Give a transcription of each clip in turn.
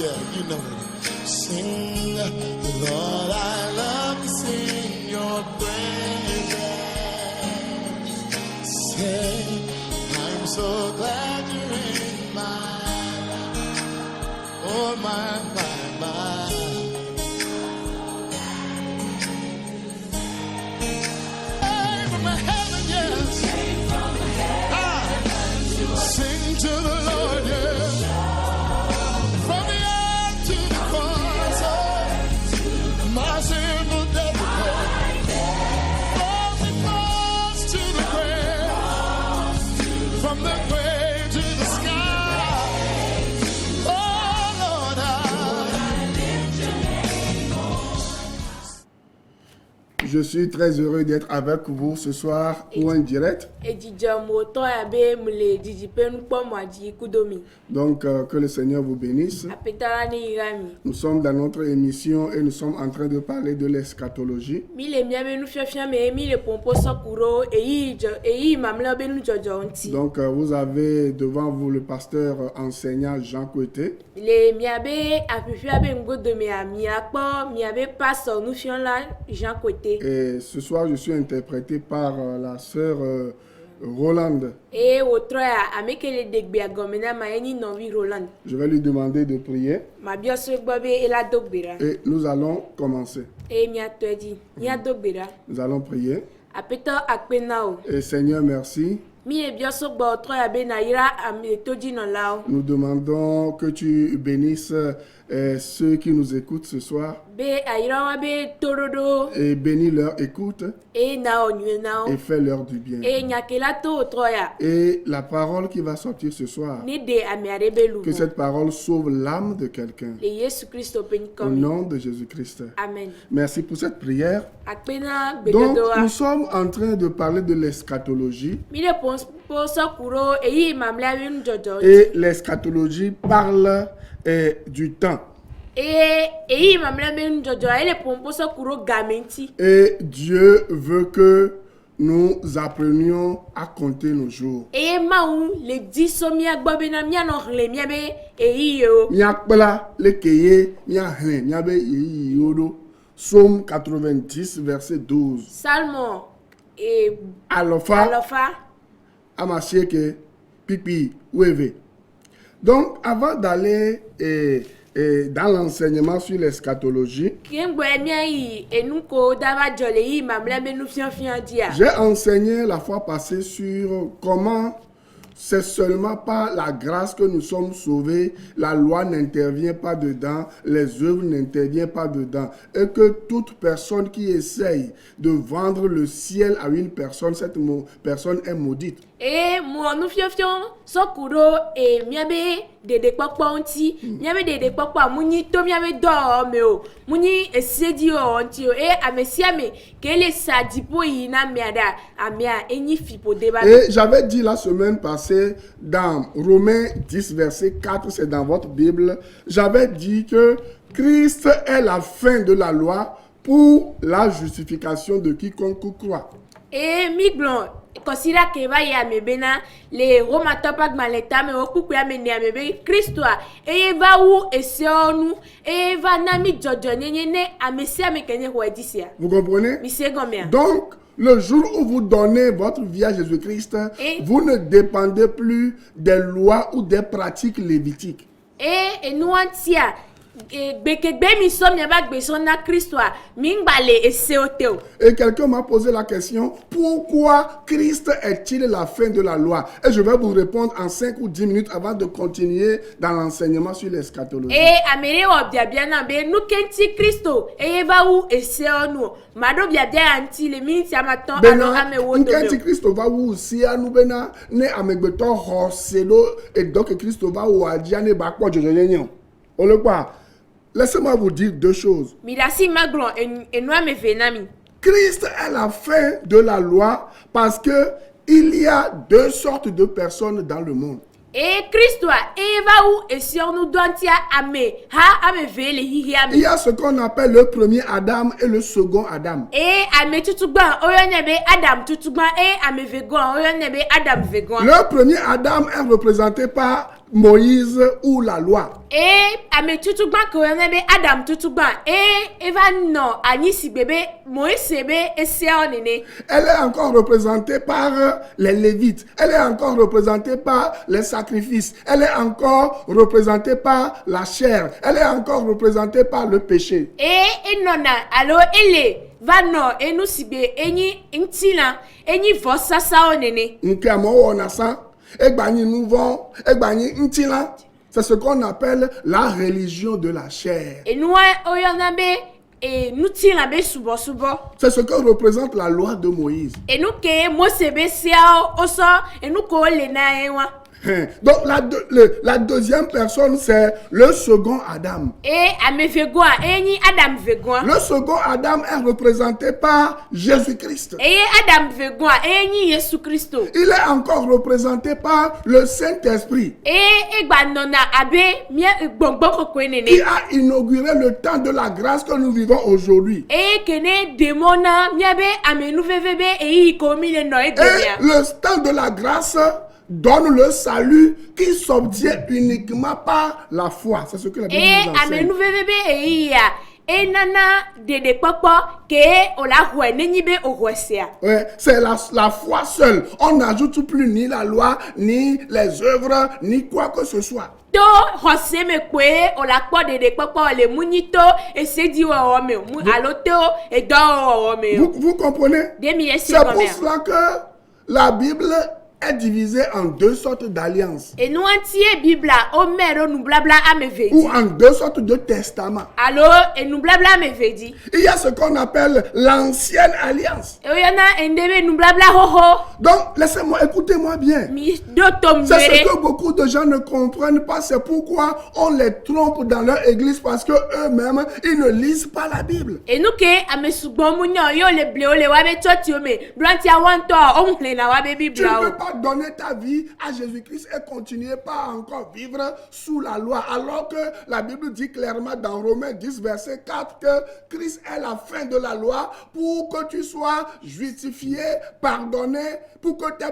Yeah, you know it. Sing, Lord, I love to sing your praises. Say, I'm so glad you're in my life. Oh, my. Hey, from heaven, yes. Sing to the Lord, yes. From the earth to the cross, my sinful death, from the cross to the grave, from the grave to the sky. Oh Lord, Je suis très heureux d'être avec vous ce soir pour un direct. Donc, que le Seigneur vous bénisse. Nous sommes dans notre émission et nous sommes en train de parler de l'eschatologie. Donc, vous avez devant vous le pasteur enseignant Jean Coueté. Et ce soir, je suis interprété par la sœur Rolande. Je vais lui demander de prier. Et nous allons commencer. Nous allons prier. Et Seigneur, merci. Nous demandons que tu bénisses ceux qui nous écoutent ce soir. Et bénis leur écoute. Et fais leur du bien. Et la parole qui va sortir ce soir, que cette parole sauve l'âme de quelqu'un. Au nom de Jésus-Christ. Amen. Merci pour cette prière. Donc, nous sommes en train de parler de l'eschatologie. Et l'eschatologie parle du temps. Et Dieu veut que nous apprenions à compter nos jours. Psaume 90, verset 12. Salmo Alofa Amasieke Pipi Weve. Donc, avant d'aller dans l'enseignement sur l'eschatologie, j'ai enseigné la fois passée sur comment c'est seulement par la grâce que nous sommes sauvés, la loi n'intervient pas dedans, les œuvres n'interviennent pas dedans, et que toute personne qui essaye de vendre le ciel à une personne, cette personne est maudite. Et moi nous fions sokuro et miabe de papa onti miabe de papa muni to miabe do meo muni esedi onti e amesiame kele sadipo yina miada amia eni fipo deba. Et j'avais dit la semaine passée dans Romains 10 verset 4, c'est dans votre Bible, j'avais dit que Christ est la fin de la loi pour la justification de quiconque croit. Et miglon considère que va y a mebena les romains pas maleta mais okuku ya meni ya mebe Christo et va où et nous et va nami jojo nyenye amesia mekene ko edisia. Vous comprenez? Monsieur Gomia. Donc le jour où vous donnez votre vie à Jésus-Christ, vous ne dépendez plus des lois ou des pratiques lévitiques. Et nous antia et quelqu'un m'a posé la question, pourquoi Christ est-il la fin de la loi? Et je vais vous répondre en 5 ou 10 minutes avant de continuer dans l'enseignement sur l'eschatologie. Laissez-moi vous dire deux choses. Christ est la fin de la loi parce que il y a deux sortes de personnes dans le monde. Et Christ eva ou et si on nous donne tia ame ha ame vele hihi ame. Il y a ce qu'on appelle le premier Adam et le second Adam. Et ame tutugban oyo nebe Adam tutugban et ame vegan oyo nebe Adam vegan. Le premier Adam est représenté par Moïse ou la loi. Et ame tutugban ko nebe Adam tutugban et eva no ani si bébé Moïse sebe et nene. Elle est encore représentée par les Lévites. Elle est encore représentée par les sacrifices. Elle est encore représentée par la chair. Elle est encore représentée par le péché. Et nona alo ele va no enu sibe eni ntila eni vosa sa nene. Nke amo onasa, egbani nouvon, egbani ntila. C'est ce qu'on appelle la religion de la chair. Et nous oyanabe et nous tira be subo. C'est ce que représente la loi de Moïse. Et nous ke Mosebe sia oso et nous ko le na ewa. Donc la deuxième personne, c'est le second Adam. Et ame vegoa eni Adam vegoa. Le second Adam est représenté par Jésus-Christ. Et Adam vegoa eni Yesu Christo. Il est encore représenté par le Saint-Esprit. Et egba nona abe mia gbongbon ko nene. Qui a inauguré le temps de la grâce que nous vivons aujourd'hui. Et kene demona miabe ame nou vevebe e ko mi le no Et egbia. le temps de la grâce donne le salut qui s'obtient uniquement par la foi. C'est ce que la Bible Et nous ame enseigne. nou vevebe e ya. Et nana de popo ke o la hwe neni be o hwesia. Ouais, c'est la foi seule. On n'ajoute plus ni la loi, ni les œuvres, ni quoi que ce soit. To hose me kwe o la kpo de popo le munito e se di wo me mu aloto e do wo me. Vous comprenez? Demi esi C'est pour comme cela que la Bible est divisée en deux sortes d'alliances et nous entier Bible o mero nous blabla ame ou vedi. en deux sortes de testaments. Allo et nous blabla ame vedi. Il y a ce qu'on appelle l'ancienne alliance. E yana endebe nous blabla ho. Donc, laissez-moi, écoutez-moi bien. Mi do tom C'est ce mere. que beaucoup de gens ne comprennent pas. C'est pourquoi on les trompe dans leur église parce que eux-mêmes, ils ne lisent pas la Bible. Et nous que ame sugbon munyo yo le ble o le wabe choti o me. Duanti awanto o mle na wabe Tu Bible ne peux o. pas donner ta vie à Jésus-Christ et continuer pas encore vivre sous la loi. Alors que la Bible dit clairement dans Romains 10, verset 4 que Christ est la fin de la loi pour que tu sois justifié, pardonné, pour que tes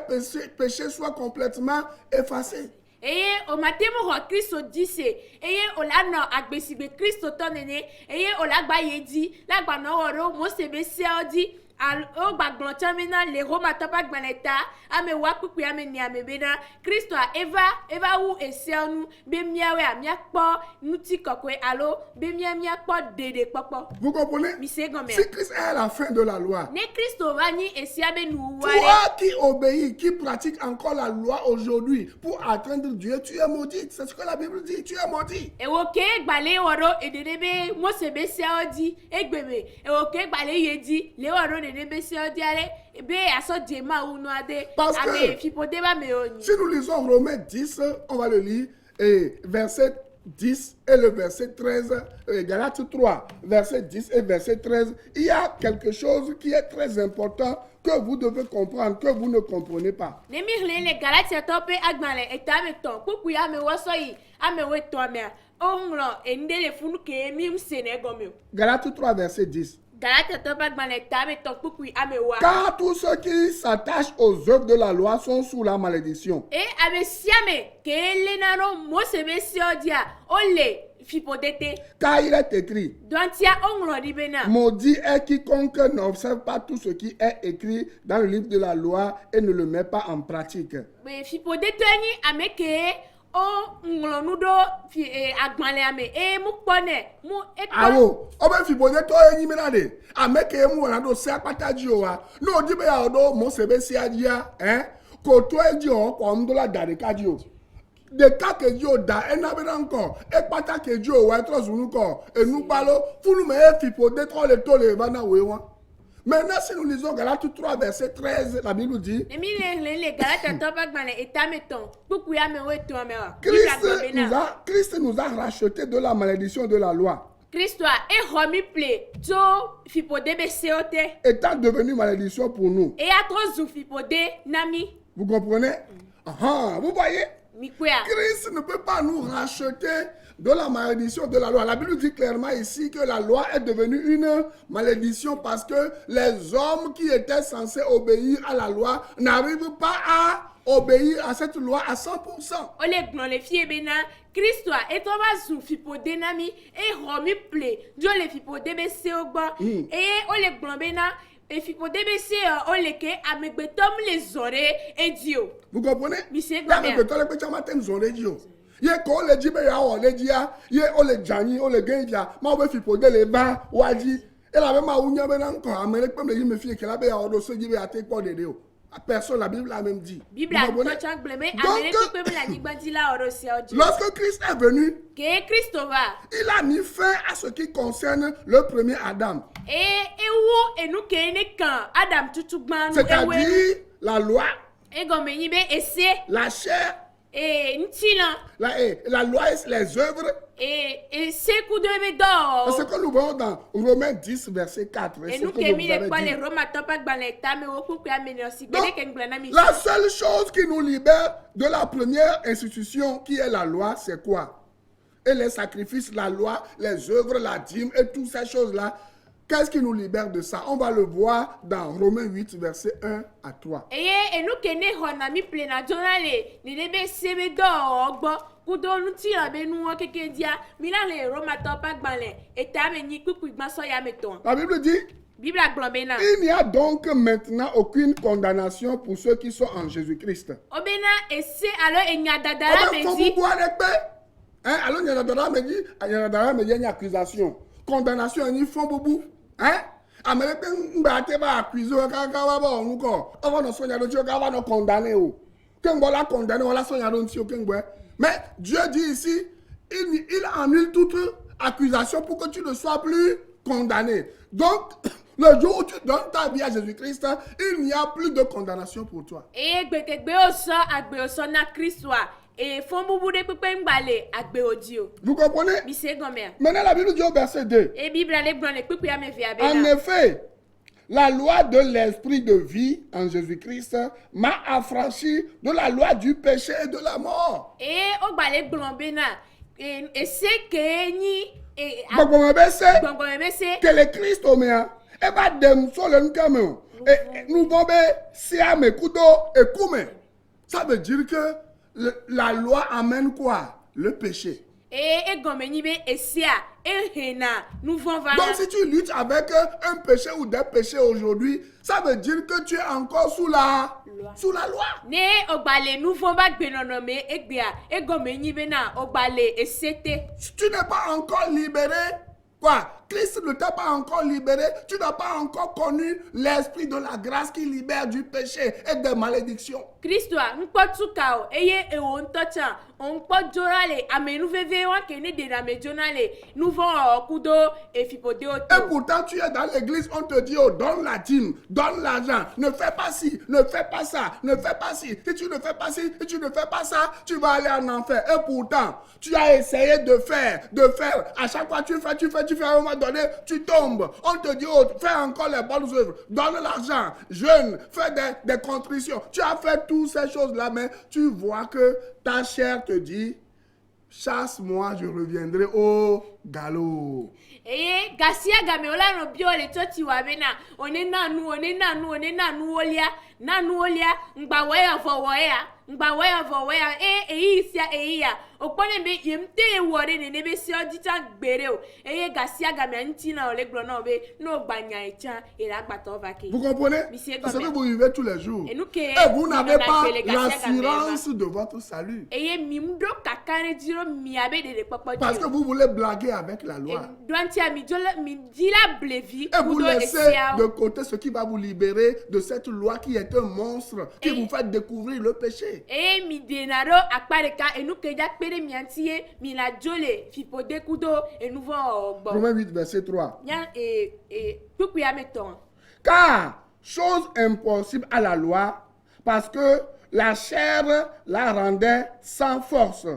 péchés soient complètement effacés. Eye o matemo ho Kristo dise eye o la no agbesibe Kristo to nene eye o la gba yedi la gba no woro mo se be se odi al o gba gbon chamina le Roma topa gbaneta ame wa kuku ame ni ame bena Kristo eva wu esionu be miawe amia kpo nuti kokwe alo be mia kpo dede popo. Vous comprenez? Mi se gomer. Si Christ est la fin de la loi, Ne Kristo vani esiabe nu wale. toi qui obéis, qui pratiques encore la loi aujourd'hui pour atteindre Dieu, tu es maudit. C'est ce que la Bible dit, tu es maudit. E wo ke gbale woro ededebe mo se be se odi egbeme e wo ke gbale yedi le woro dedebe se odi ale be aso de ma unu ade Parce que ame fipode ba me oni. Si nous lisons Romains 10, on va le lire, et verset 10 et le verset 13, Galates 3, verset 10 et verset 13, il y a quelque chose qui est très important que vous devez comprendre, que vous ne comprenez pas. Ne mi hle le Galatia tope agbale etame ton kuku ya me woso yi ame we to ame onro endele funu ke mi msene gome. Galates 3, verset 10. Galatia tope agbale etame ton kuku ame wa. Car tous ceux qui s'attachent aux œuvres de la loi sont sous la malédiction. E ame siame ke le nano mo se be se odi a ole fipodete. Car il est écrit, Dontia onro di bena. maudit est quiconque n'observe pas tout ce qui est écrit dans le livre de la loi et ne le met pas en pratique. Mais fipodete ni ameke o nglo nudo fi agbale ame mu pone mu Awo, obe fibode to enyi menade. Ameke mu wana do se apata ji o wa. No di be ya odo mo se be si adia, ko to eji o ko ndola dare kaji o. De ka keji o da ena be encore. E pata keji o wa tro zunu ko. Enu palo funu me e fibode to le bana we wan. Maintenant, si nous lisons Galates 3, verset 13, la Bible dit Christ nous a rachetés de la malédiction de la loi. Étant devenu malédiction pour nous. Vous comprenez? Vous voyez? Mikwea. Christ ne peut pas nous racheter de la malédiction de la loi. La Bible dit clairement ici que la loi est devenue une malédiction parce que les hommes qui étaient censés obéir à la loi n'arrivent pas à obéir à cette loi à 100%. Ole gbɔn le fie bena Kristoa etɔ va zu fipode na mi eye xɔ mi ple dzo le fipode be sewo gbɔ eye ole gbɔn bena efipode be se ole ke amegbetɔ mu le zɔ ɖe edzi o. Vous comprenez? Mi se Là, gbɔ mais mea. peut-être que tu as maté nous aurait dit. Ye ko le dit be ya o le dit ya, ye o le jani o le genja, ma o be fi pode le ba wa di. Et la même unya be na nko amere pe me yi me fi ke la be ya o do so ji be ya te po dede o. Personne, la Bible l'a même dit. Bible Vous a comprenez? tɔ tsa gblẽ be Donc, ame ɖe kpekpe be le anyigba dzi la ɔɖo sia dzi. Lorsque Christ est venu, Ke Kristo va il a mis fin à ce qui concerne le premier Adam. eye ewo enu ke ne kan Adam tutu gbã nu ewe C'est-à-dire la loi, egɔme nyi be ese la chair, ŋutilã la loi et les œuvres. ese kudo ebe C'est ce dɔ que nous voyons dans Romains 10, verset 4. C'est ce enu que ke je mi vous le avais kpɔ dit. le Romatɔ ƒe agbalẽ tame wo kpekpe ame ne ɔsi Donc, gbede ke ŋgblẽ na mi. la seule chose qui nous libère de la première institution qui est la loi, c'est quoi? Et les sacrifices, la loi, les œuvres, la dîme et toutes ces choses-là. Qu'est-ce qui nous libère de ça? On va le voir dans Romains 8, verset 1 à 3. Eye enu ke ne xɔna mi ple na dzɔna le nene be se be dɔwɔwɔ gbɔ kudo ŋutilã be nuwo keke dia mi la le Romatɔ ƒe agbalẽ etame nyi kpukpui gbãsɔ ya me tɔn. La Bible dit, Bible gblɔ bena il n'y a donc maintenant aucune condamnation pour ceux qui sont en Jésus-Christ. obena ese alo enyadada la On me va di boire avec paix. Hein? Alors, il y a une accusation. Condamnation, il faut boubou. Hein? Américain, on va accuser, on va nous condamner. Quand on l'a condamné, on l'a condamné. Mais Dieu dit ici, il annule toute accusation pour que tu ne sois plus condamné. Donc, le jour où tu donnes ta vie à Jésus-Christ, il n'y a plus de condamnation pour toi. eye gbekegbe osɔ agbe osɔ na Kristoa eye fɔn bubu ɖe kpekpe ŋgbale agbe odi o Vous comprenez? mi se gɔmea Maintenant, la Bible dit au verset 2. eye Biblia le gblɔ le kpekpe ame vea En bena effet, la loi de l'esprit de vie en Jésus-Christ m'a affranchi de la loi du péché et de la mort. eye wogbale gblɔ bena ese ke nyi Gbogbo be se gbɔngbɔn be se que le Christ o mea e ba dem so le nkame o. Et nous vont be si ame kudo e kume. Ça veut dire que la loi amène quoi? Le péché. eye egɔme nyi be esea ehena nuvɔ va Donc si tu luttes avec un péché ou des péchés aujourd'hui, ça veut dire que tu es encore sous la loi. ne ogbale nuvɔ va gbenɔnɔ me egbea egɔme nyi bena ogbale esete Tu n'es pas encore libéré. Quoi? Christ ne t'a pas encore libéré. Tu n'as pas encore connu l'esprit de la grâce qui libère du péché et des malédictions. Kristoa ŋkpɔ tuka o eye ewo ŋutɔ tsã ŋkpɔ dzona le amenuveve wa ke ne ɖena me dzona le nuvɔ wɔwɔ kudo efipodewo Et to pourtant, tu es dans l'église, on te dit, oh, donne la dîme, donne l'argent, ne fais pas ci, ne fais pas ça, ne fais pas ci. Si tu ne fais pas ci, si tu ne fais pas ça, tu vas aller en enfer. Et pourtant, tu as essayé de faire. À chaque fois, tu fais, à un moment donné, tu tombes. On te dit, oh, fais encore les bonnes œuvres, donne l'argent, jeûne, fais des contritions. Tu as fait toutes ces choses-là, mais tu vois que ta chair te dit, chasse-moi, je reviendrai au galop. eye gasia game wola nɔ bi wole tso tiwa bena one na nuwo lia na nuwo lia ŋgba wɔya vɔ wɔya ŋgba wɔya vɔ wɔya eyi sia eyi ya okpɔ ne be yem te wɔ ɖe nene be sia dzi tsã gbere o eye gasia gamea ŋuti na wòle gblɔ na wo be ne wò gba nya etsã yela gbatɔ va ke. Vous comprenez? Monsieur C'est ce que Gomez. vous vivez tous les jours. Et nous que- Et vous n'avez nous pas avons fait les l'assurance de votre salut. eye mi mu ɖo kaka ɖe dzi ɖo mia be ɖeɖe kpɔkpɔ Parce que dzi o vous voulez blaguer avec la loi. dɔntia mi dzi la blevi Et vous kudo laissez esiawo. de côté ce qui va vous libérer de cette loi qui est un monstre, qui vous fait découvrir le péché. eye mi dena ɖo akpa ɖeka enu ke dza kpe ɖe mia ŋuti ye mi la dzo le fipode kudo enuvɔ wɔwɔ gbɔ Romains 8, verset 3. nya kpukpui ame tɔn Car, chose impossible à la loi, parce que la chair la rendait sans force.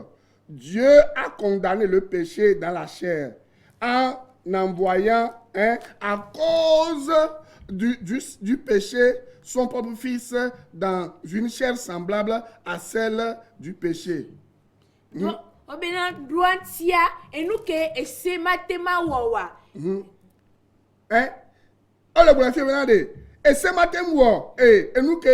Dieu a condamné le péché dans la chair en envoyant à cause du péché son propre fils dans une chair semblable à celle du péché. Obena duantia enuke esema tema wawa. Hein? Oh le bon maintenant de et ce matin wo et nous que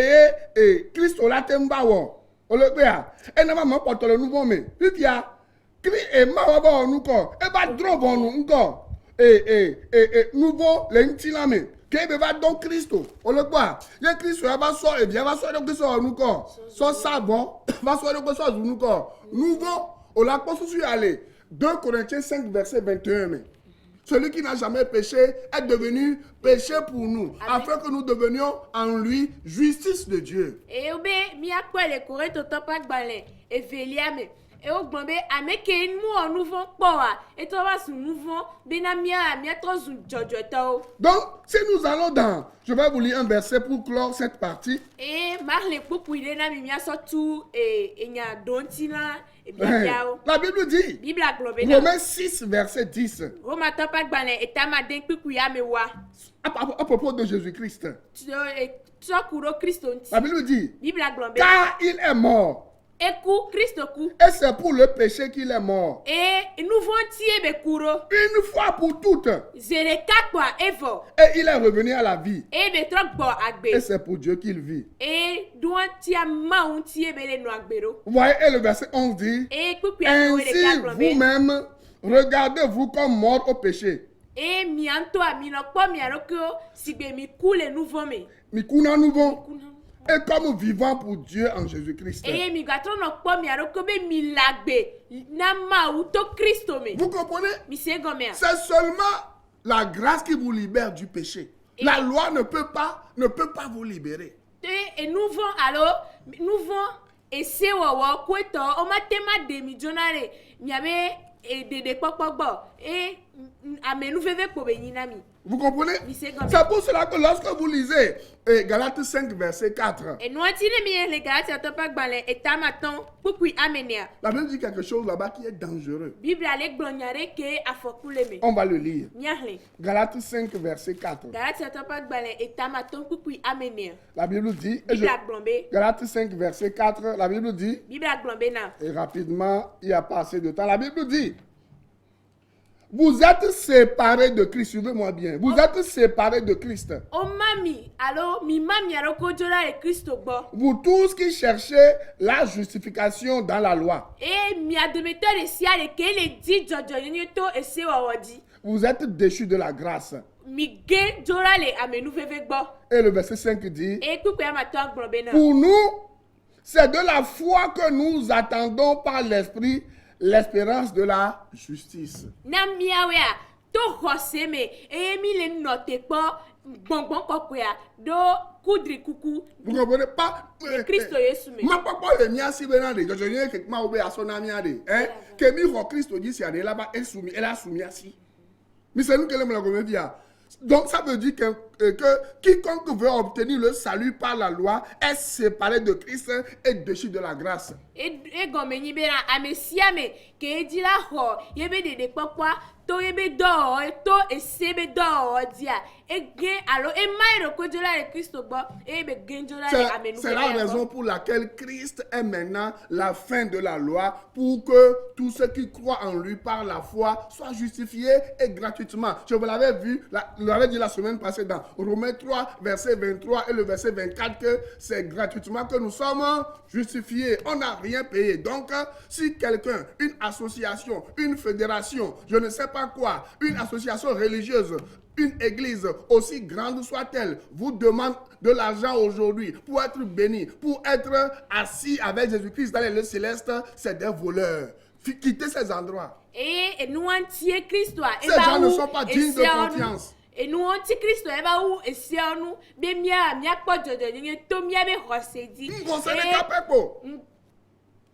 et Christ la temba wo o le pea et na ma porte le nouveau mais puis ya cri et ma wa ba nous ko e ba drop on nous ko et nouveau le ntila me que be va donc Christo o le quoi ye Christ va so et bien va so donc so nous ko so ça bon va so donc so nous ko nouveau on l'a pas sur aller 2 Corinthiens 5 verset 21 mais celui qui n'a jamais péché est devenu péché pour nous, afin que nous devenions en lui justice de Dieu. Et obe mi akwa le Corinthiens topa gbale e velia me e o gbon be ameke mu o nouveau poa et to va sou nouveau bena mi to zu jojo to. Donc, si nous allons dans, je vais vous lire un verset pour clore cette partie. Et marle popu ile na mi so tu enya dontina. La Bible dit, Romains 6, verset 10, à propos de Jésus-Christ. La Bible dit, car il est mort. Et c'est pour le péché qu'il est mort. Une fois pour toutes. Et il est revenu à la vie. Et c'est pour Dieu qu'il vit. Vous voyez, et le verset 11 dit, ainsi vous-même, regardez-vous comme mort au péché. Mikuna nouveau. Et comme vivant pour Dieu en Jésus-Christ. Vous comprenez? C'est seulement la grâce qui vous libère du péché. La loi ne peut pas vous libérer. Et nous et c'est wawa kweto o matema de midjonare miabe de pokpogbo et amenu veve ko benyinami. Vous comprenez? C'est pour cela que lorsque vous lisez Galates 5 verset 4. Et nous attirez bien les Galates pas balé et tamaton pour amener. La Bible dit quelque chose là-bas qui est dangereux. Bible ale glonyare ke afokuleme. On va le lire. Miahle. Galates 5 verset 4. Galates pas balé et tamaton pour amener. La Bible dit Galates 5 verset 4, la Bible dit. Bible glombe na. Et rapidement, il n'y a pas assez de temps. La Bible dit vous êtes séparés de Christ, suivez-moi bien. Vous êtes séparés de Christ. Oh mami, alors mi mami aroko jola le Christ bo. Vous tous qui cherchez la justification dans la loi. Et mi admettez le sia le que le dit jojo to et se wawadi. Vous êtes déchus de la grâce. Mi ge jola le amenu veve bo. Et le verset 5 dit et pour nous, c'est de la foi que nous attendons par l'Esprit l'espérance de la justice. Vous comprenez pas? Christ ma papa le mia si benade je ne que ma obe asona mia de hein que mi ro Christ dit si ade là-bas elle a soumis assis. Mais c'est nous que l'aime la comédia. Donc ça veut dire que quiconque veut obtenir le salut par la loi est séparé de Christ et déchu de la grâce. Et gomeni bera amesiame ke di la ho yebe de papa to yebe do to esebe do dia e gen alors e mairo ko jola le Christ bo e be gen jola le amenu. C'est la raison pour laquelle Christ est maintenant la fin de la loi pour que tous ceux qui croient en lui par la foi soient justifiés et gratuitement. Je vous l'avais vu, l'avais dit la semaine passée dans Romains 3 verset 23 et le verset 24 que c'est gratuitement que nous sommes justifiés. On n'a rien payé. Donc si quelqu'un, une association, une fédération, je ne sais pas quoi, une association religieuse, une église, aussi grande soit-elle, vous demande de l'argent aujourd'hui pour être béni, pour être assis avec Jésus-Christ dans les lieux célestes, c'est des voleurs. Quittez ces endroits. Et nous entiers Christ, ces gens ne sont pas dignes de confiance. Et nous entiers Christ, et bah où et si nous, bien mia pas de to mia be rosedi.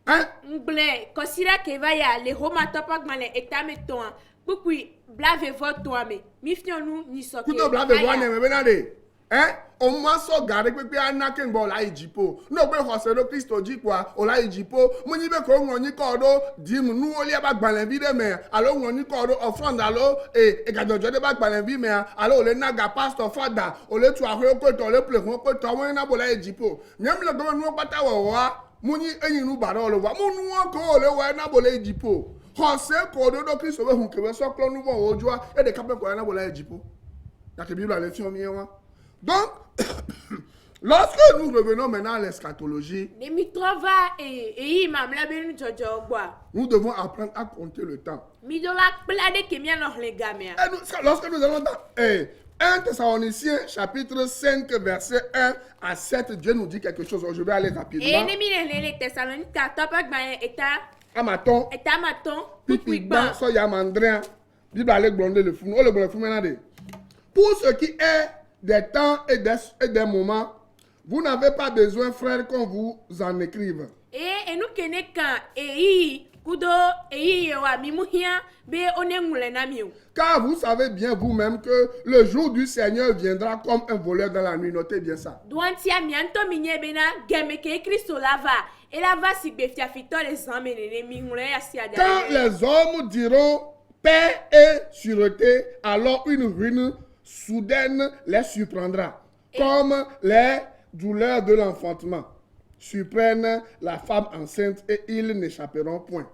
Hein? M'blé, considère que va ya les Romains pas malin et tameton. Pourquoi blave votre toi mais mi fions nous ni so que. Blave voix ne me benade. hein? Au moins, so garé que ana ken bo la ijipo. No pe hosero Christo di quoi, o la ijipo. Moni be ko ngoni kodo dim nu oli ba gbalenvi de me. Alo ngoni kodo offrande alo e gadojo de ba gbalenvi me. Alo ole naga pastor fada, ole tu ahwe ko to le ple ko to won na bo la ijipo. Nyam le go nu pata wa. Moni eyin nu bara lo wa. Monu ko ole wa na bo la ijipo. Hose kodo do Christo we hun ke we so klo nu bo ojua e de kape ko na bo la ijipo. La Bible a leçon mienne. Donc, lorsque nous revenons maintenant à l'eschatologie, nous devons apprendre à compter le temps. Et lorsque nous allons dans 1 Thessaloniciens chapitre 5 verset 1 à 7, Dieu nous dit quelque chose. Je vais aller rapidement. Amaton, Pipi-ban, Soyamandrien, Bible allait blonder le fou. Oh, le blonder le fou maintenant. Pour ce qui est des temps et des moments, vous n'avez pas besoin, frères, qu'on vous en écrive. Car vous savez bien vous-même que le jour du Seigneur viendra comme un voleur dans la nuit. Notez bien ça. Quand les hommes diront paix et sûreté, alors une ruine soudaine les surprendra, comme les douleurs de l'enfantement surprennent la femme enceinte et ils n'échapperont point.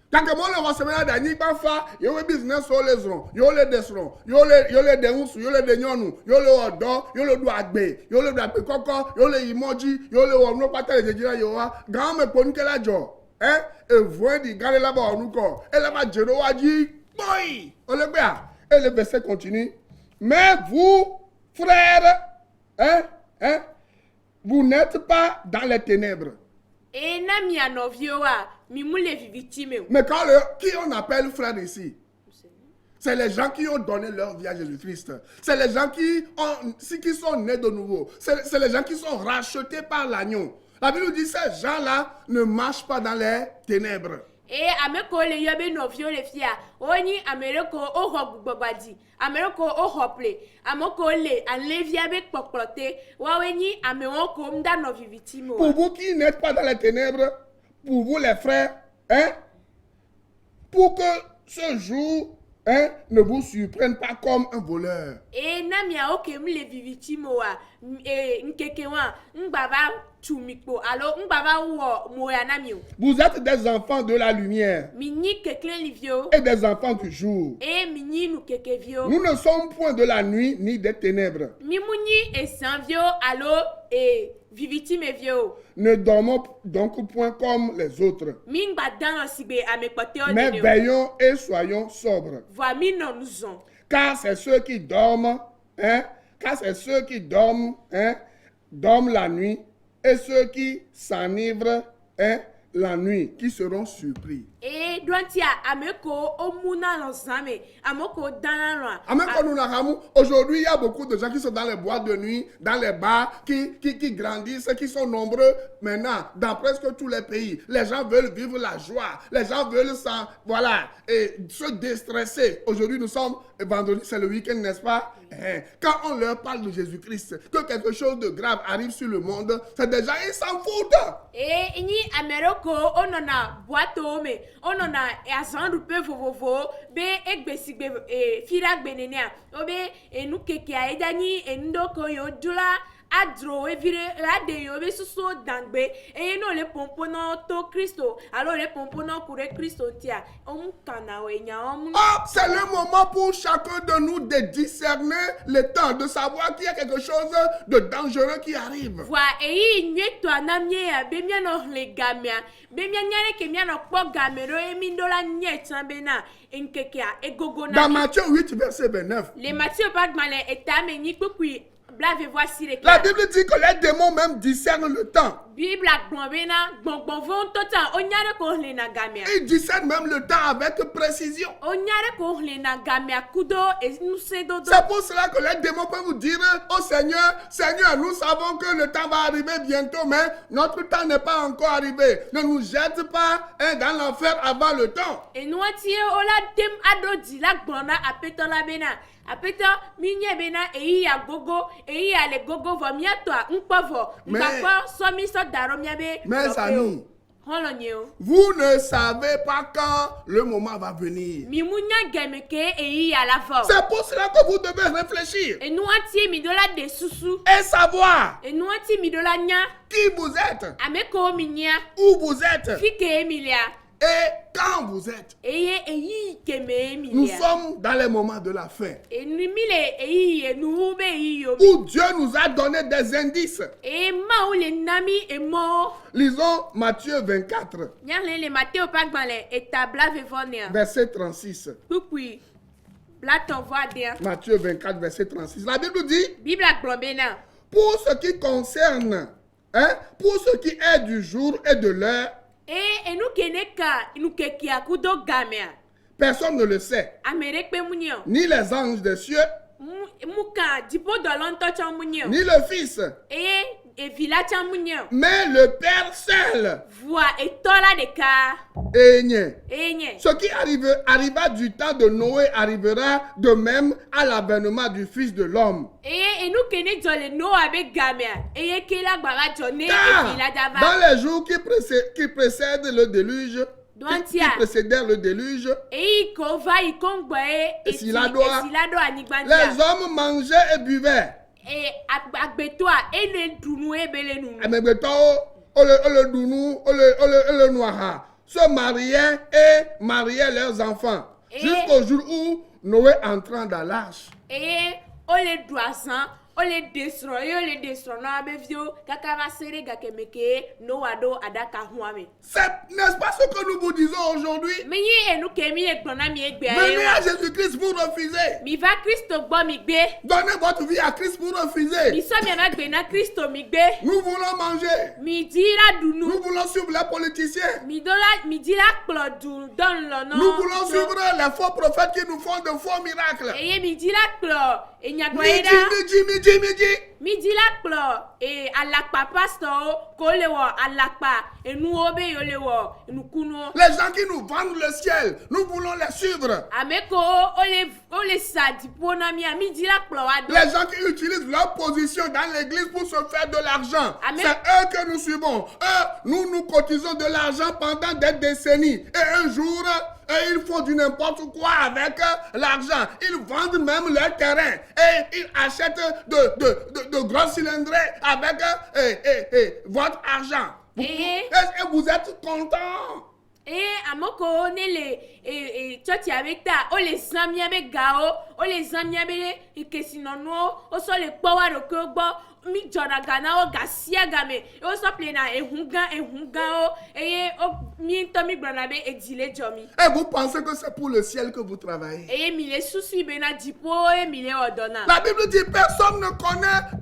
Tant que moi le receveur d'Annie Bafa, il y a un business sur les ronds, il y a les desrons, il y a les dénonces, il y a les dénons, il y a le odor, il y a le douagbe, il y a le douagbe coco, il y a les emoji, il y a le wano pata les djira yoa, grand me ponu que la jo, hein, et voix dit garde là-bas en nous corps, et là-bas Jero a dit, boy, on le bien, et le verset continue. Mais vous, frères, vous n'êtes pas dans les ténèbres. Mais quand qui on appelle frères ici? C'est les gens qui ont donné leur vie à Jésus-Christ. C'est les gens qui sont nés de nouveau. C'est les gens qui sont rachetés par l'agneau. La Bible dit que ces gens-là ne marchent pas dans les ténèbres. Et ameko le yobe novio le fia oni amereko o hogbobadi amereko o hople amoko le anlevia be pokplote waweni amewoko mda novivitimo. Pour vous qui n'êtes pas dans les ténèbres, pour vous les frères, pour que ce jour ne vous surprenne pas comme un voleur. Et namia oke mle vivitimo wa nkekewa ngbaba tumikpo alo ngbaba wo moya namio. Vous êtes des enfants de la lumière mini kekle livio et des enfants du jour. Et mini nu kekevio. Nous ne sommes point de la nuit ni des ténèbres. Mimuni esanvio alo vivitime vio. Ne dormons donc point comme les autres, mais veillons et soyons sobres. Car c'est ceux qui dorment, dorment la nuit, et ceux qui s'enivrent, la nuit, qui seront surpris. Aujourd'hui, il y a beaucoup de gens qui sont dans les boîtes de nuit, dans les bars, qui grandissent, qui sont nombreux maintenant, dans presque tous les pays. Les gens veulent vivre la joie. Les gens veulent se déstresser. Aujourd'hui, nous sommes, vendredi, c'est le week-end, n'est-ce pas? Quand on leur parle de Jésus-Christ, que quelque chose de grave arrive sur le monde, c'est déjà, ils s'en foutent. Et ni Américo, on en a boîte mais on en a azandu peu vovovo, be ekbesigbe firak benenia, obe et nous keke a edani et ndoko yo dula. Adro e vire la de yo be suso dangbe e no le pompono to Christo alors le pompono pour Christo tia on kana we nya on. C'est le moment pour chacun de nous de discerner le temps, de savoir qu'il y a quelque chose de dangereux qui arrive. Voilà, et nye to anamie ya be mia no le gamia be mia nyare ke mia no kpo gamero e mindola nye tsambena enkekia e gogona. Dans Matthieu 8 verset 29. Les Matthieu bagmale etame ni kpukui. La Bible dit que les démons même discernent le temps. Ils discernent même le temps avec précision. C'est pour cela que les démons peuvent vous dire au Seigneur, Seigneur, nous savons que le temps va arriver bientôt, mais notre temps n'est pas encore arrivé. Ne nous jette pas dans l'enfer avant le temps. Apeta minye bena eyi ya gogo eyi ya le gogo vo miato nkpovo Mais- nkakpo so mi so daro miabe. Mes amis, Holonyo. vous ne savez pas quand le moment va venir. Mi munya gemeke eyi ya la vo. C'est pour cela que vous devez réfléchir E nu anti mi dola de susu. et savoir E nu anti mi dola nya. qui vous êtes, Ameko mi nya. où vous êtes Fike emilia. et quand vous êtes. Eye eyi keme Nous emilia. sommes dans les moments de la fin E nu mile eyi e nu be eyi yo. où Dieu nous a donné des indices. E ma ou le nami e mo. Lisons Matthieu 24, Nyale le Mateo pagbale etabla vevonia. verset 36. Pupui. Blaton voix bien. Matthieu 24, verset 36. La Bible dit, Bible a plombena. pour ce qui concerne, pour ce qui est du jour et de l'heure, E nous keneka nous keki akudo gamea. personne ne le sait, Amerik pe munyo. ni les anges des cieux, Muka dipo dolonto chan munyo. ni le Fils, E vila chan munyo. mais le Père seul. Voix et tola de ka. Enye. Enye. Ce qui arriva du temps de Noé arrivera de même à l'avènement du Fils de l'homme. E nous kene jole no abe gamea. E kela gbara jone e Car vila dans dava. les jours qui précèdent le déluge, qui précédèrent le déluge, E kova ikongwe e Esilado anigbandia. les hommes mangeaient et buvaient. E agbetoa e le dunu e bele nunu. Amegbetɔwo, ole dunu, ole nuaha, se mariaient et mariaient leurs enfants. Jusqu'au jour où Noé entrant dans l'arche. E ole duasan, ole desro na abevio kaka va sere gakemeke no wado adaka huame. N'est-ce pas ce que nous vous disons aujourd'hui? Menye enu kemi egbona mi egbe Venez à ayo. Jésus-Christ pour refuser. Mi va Christo gbo mi gbe. Donnez votre vie à Christ pour Mi refuser. so mi va gbe na Christo mi gbe. Nous voulons manger. Mi dira Nous dunu. voulons suivre les politiciens. Mi dira kplo du don lo no. Nous voulons suivre les faux prophètes qui nous font de faux miracles. Eye mi dira kplo enyagboeda. Midi. Mi dira kplo e alakpa pastor ko le wo alakpa enu obe yo le wo enu kuno. Les gens qui nous vendent le ciel, nous voulons les suivre. Ameko ole sadi pona mi dira kplo wa do. Les gens qui utilisent leur position dans l'église pour se faire de l'argent, Amen. c'est eux que nous suivons. Eux, nous cotisons de l'argent pendant des décennies. Et un jour, ils font du n'importe quoi avec l'argent. Ils vendent même leur terrain. Et ils achètent de gros cylindrés avec votre argent. Est-ce que vous êtes content? Amoko ne le church avec ta o le zamia be gao o le zamia be ikesinono o so le power ro ko gbo mi jona gana o gasia game o so plena ehunga o mi to mi brana be edile jomi Et vous pensez que c'est pour le ciel que vous travaillez? mi le susu be na dipo mi le odona. La Bible dit personne ne connaît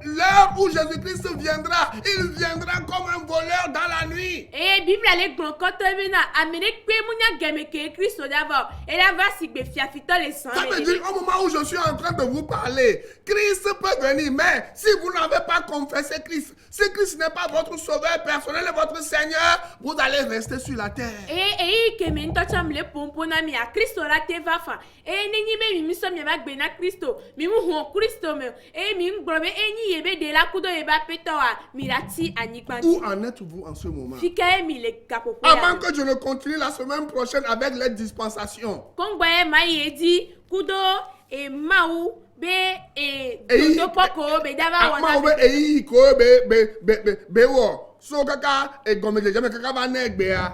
l'heure où Jésus-Christ viendra. Il viendra comme un voleur dans la nuit. Bible ale gbon koto be na amene pe munya game ke Christo dava e la va si be fiafito le sang. Ça veut dire au moment où je suis en train de vous parler, Christ peut venir. Mais si vous n'avez pas confessé Christ, si Christ n'est pas votre sauveur personnel et votre Seigneur, vous allez rester sur la terre. Ke me ntocha mle pompo na mi a Christo la te va fa. Nenyi me mi so mi ba gbe na Christo. Mi mu ho Christo me. Mi ngbobe enyi yebe de la kudo yeba petoa mirati anigbanti. Où en êtes-vous en ce moment? Fika mi le kapopo. Avant que je ne continue la semaine prochaine avec les dispensations. Kongba ma yedi kudo mau be dodo poko be dava Akma wana. obe eyi ko be wo. So kaka e gomeje jame kaka ba na egbe ya.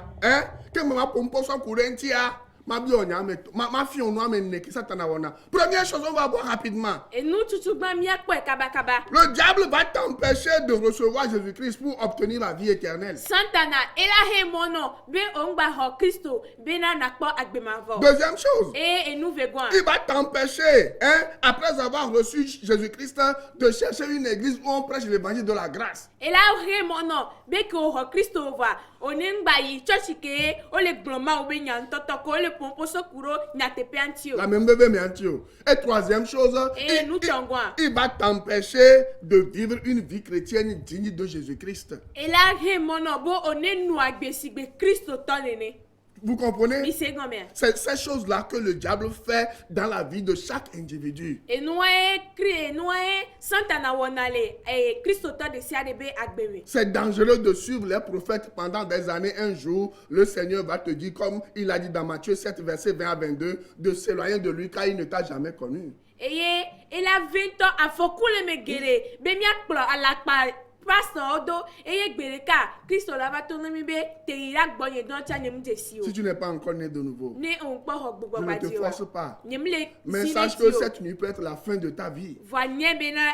Ke mama pompo so kurenti ya. Ma bi onya me ma fi onu ame ne ki satana wona. Première chose, on va voir rapidement. Nous tutu gba mi akpo kaba. Le diable va t'empêcher de recevoir Jésus-Christ pour obtenir la vie éternelle. Santana elahe mono be ongba ho Christo be na nakpo agbemavo. Deuxième chose, Nous vegwan. il va t'empêcher, après avoir reçu Jésus-Christ, de chercher une église où on prêche l'évangile de la grâce. Elahe mono be ko ho Christo va onengba yi church ke ole gloma obe nyantoto ko ole pompo sokuro nyatepe antio. La même bébé, mais antio. Et troisième chose, il va t'empêcher de vivre une vie chrétienne digne de Jésus-Christ. Elahe mono bo onenu agbesigbe Christo tonene. Vous comprenez? mi se gomea. C'est ces choses-là que le diable fait dans la vie de chaque individu. Enua e santana wonale Christo to de sia de be agbeme. C'est dangereux de suivre les prophètes pendant des années. Un jour, le Seigneur va te dire, comme il a dit dans Matthieu 7, verset 20 à 22, de s'éloigner de lui car il ne t'a jamais connu. Eye ela 20 ans afokule me gere be mi akplo alakpa pastor odo eye gbere ka Christo la va tourner mi be te ira gbonye don cha nem jesi o. Si tu n'es pas encore né de nouveau, Ne on po ho gbogbo je ne te badi o. force pas. Nemle Mais sache que cette nuit peut être la fin de ta vie. voanye bena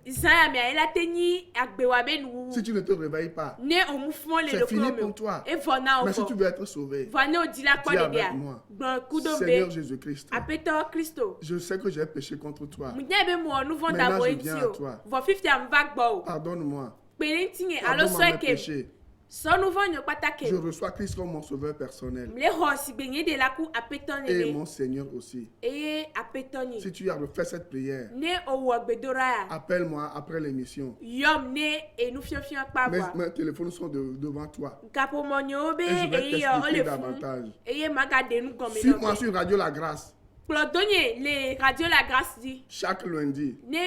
zaya mi ela teni agbewa be nu. Si tu ne te réveilles pas, Ne on mu fon le c'est fini pour toi. E vona Mais si o. tu veux être sauvé, Voanye o di la dis kwa de avec dia. moi, Gbon kudo Seigneur be Jésus-Christ, apeto Christo. je sais que j'ai péché contre toi. Munyebe mo nu von da Maintenant, bo je viens enti à o. toi. Vo 50 am va gbo. Pardonne-moi. Perentinge alo Pardonne-moi mes soke. péchés. So nu von yo patake. Je reçois Christ comme mon sauveur personnel Mle ho si benye de la ku apeton et ne. mon Seigneur aussi. Eye apetoni. Si tu as refait cette prière, Ne owo gbedora. appelle-moi après l'émission. Yom ne enu fiofio pa wa. Mes téléphones sont devant toi. Kapo monyo be Et je vais eye o t'expliquer le davantage. fun. Eye maga de nu gome Suis-moi no. sur Radio La Grâce Plodonye le radio la grâce di. chaque lundi Ne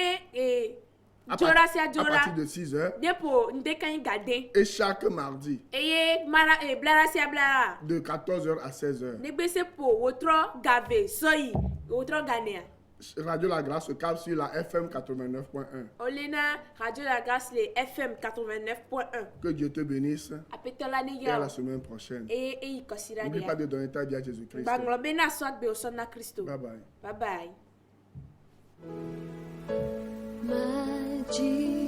à, jora si à ajora. partir de 6 heures Depo ndekan gade. et chaque mardi Eye mara blara si blara. de 14 heures à 16 heures. Negbese po wotro gave soyi wotro ganea. Radio La Grâce se calme sur la FM 89.1. Olena Radio La Grâce le FM 89.1. Que Dieu te bénisse Apetola ni et à ya. la semaine prochaine. E kosira N'oublie dia. pas de donner ta vie à Jésus-Christ. Banglo bena swat be osona Christo. Bye bye. Bye bye. My Jesus.